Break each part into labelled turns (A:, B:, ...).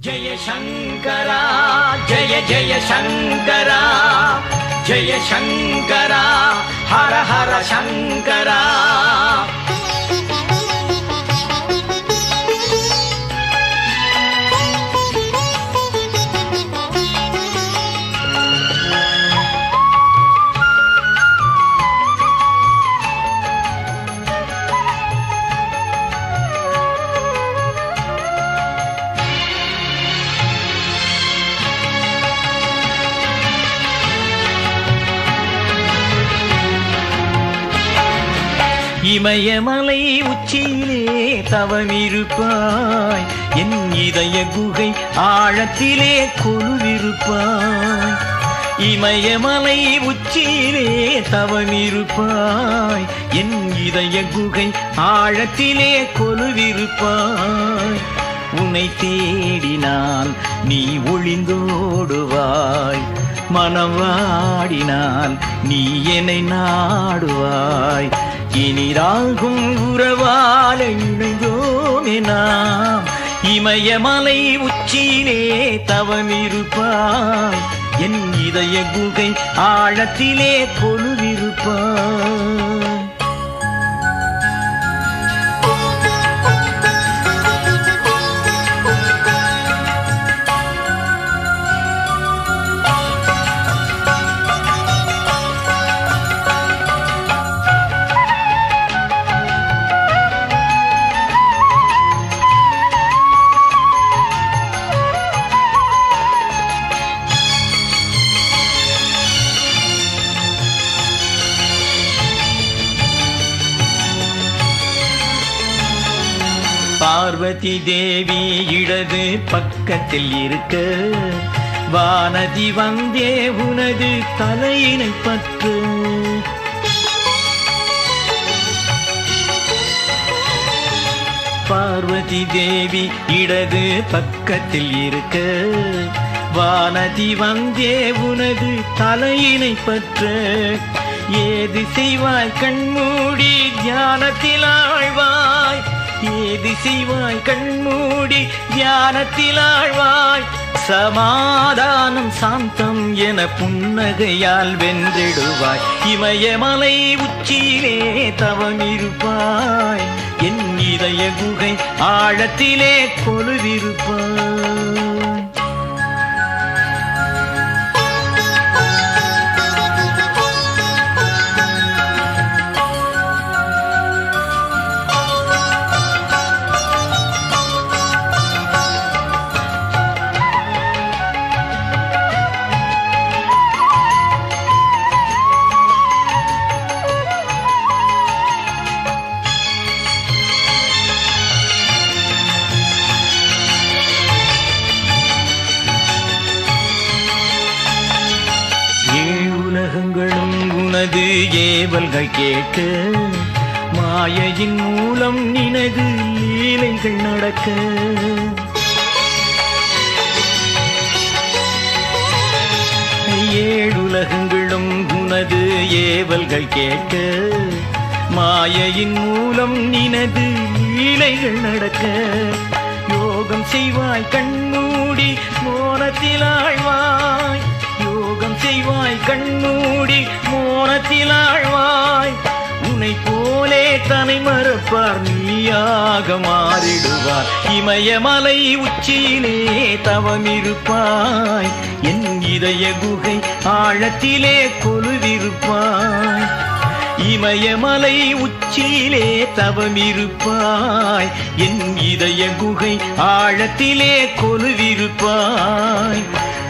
A: ஜெய சங்கரா ஜெய ஜெய சங்கரா ஜெய சங்கரா ஹர ஹர சங்கரா. இமயமலை உச்சியிலே தவமிருப்பாய், என் இதய குகை ஆழத்திலே கொலுவிருப்பாய். இமயமலை உச்சியிலே தவமிருப்பாய், என் இதய குகை ஆழத்திலே கொலுவிருப்பாய். உன்னை தேடினால் நீ ஒளிந்தோடுவாய், மனம் வாடினால் நீ என்னை நாடுவாய். இனிதாகும் உறவால இணைந்தோமே நாம், இமயமலை உச்சியிலே தவமிருப்பாய், என் இதய குகை ஆழத்திலே கொலுவிருப்பாய். பார்வதி தேவி இடது பக்கத்தில் இருக்க, வானதி வந்தே உனது தலையினை பற்று. பார்வதி தேவி இடது பக்கத்தில் இருக்க, வானதி வந்தே உனது தலையினை பற்று. ஏது செய்வாய் கண்மூடி தியானத்தில் ஆழ்வாய், ஏது செய்வாய் கண்மூடி தியானத்தில் ஆழ்வாய். சமாதானம் சாந்தம் என புன்னகையால் வென்றிடுவாய், இமயமலை உச்சியிலே தவமிருப்பாய், என் இதய குகை ஆழத்திலே கொலுவிருப்பாய். உலகங்களும் உனது ஏவல்கள் கேட்க, மாயையின் மூலம் நினது லீலைகள் நடக்க. ஏழுலகங்களும் உனது ஏவல்கள் கேட்க, மாயையின் மூலம் நினது லீலைகள் நடக்க. யோகம் செய்வாய் கண்மூடி மோனத்தில் ஆழ்வாய், யோகம் செய்வாய் கண்மூடி மோனத்தில் ஆழ்வாய். உன்னை போலே தனை மறப்பார் நீயாக மாறிடுவார், இமயமலை உச்சியிலே தவமிருப்பாய், என் இதய குகை ஆழத்திலே கொலுவிருப்பாய். இமயமலை உச்சியிலே தவமிருப்பாய், என் இதய குகை ஆழத்திலே கொலுவிருப்பாய்.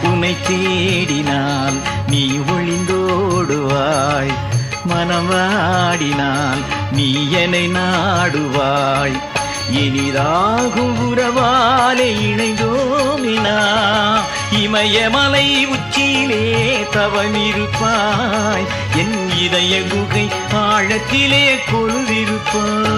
A: உன்னை தேடினால் நீ ஒளிந்தோடுவாய், மனம் வாடினால் நீ என்னை நாடுவாய். இனிதாகும் உறவாலே இணைந்தோமினா, இமயமலை உச்சியிலே தவமிருப்பாய், என் இதய குகை ஆழத்திலே கொலுவிருப்பாய்.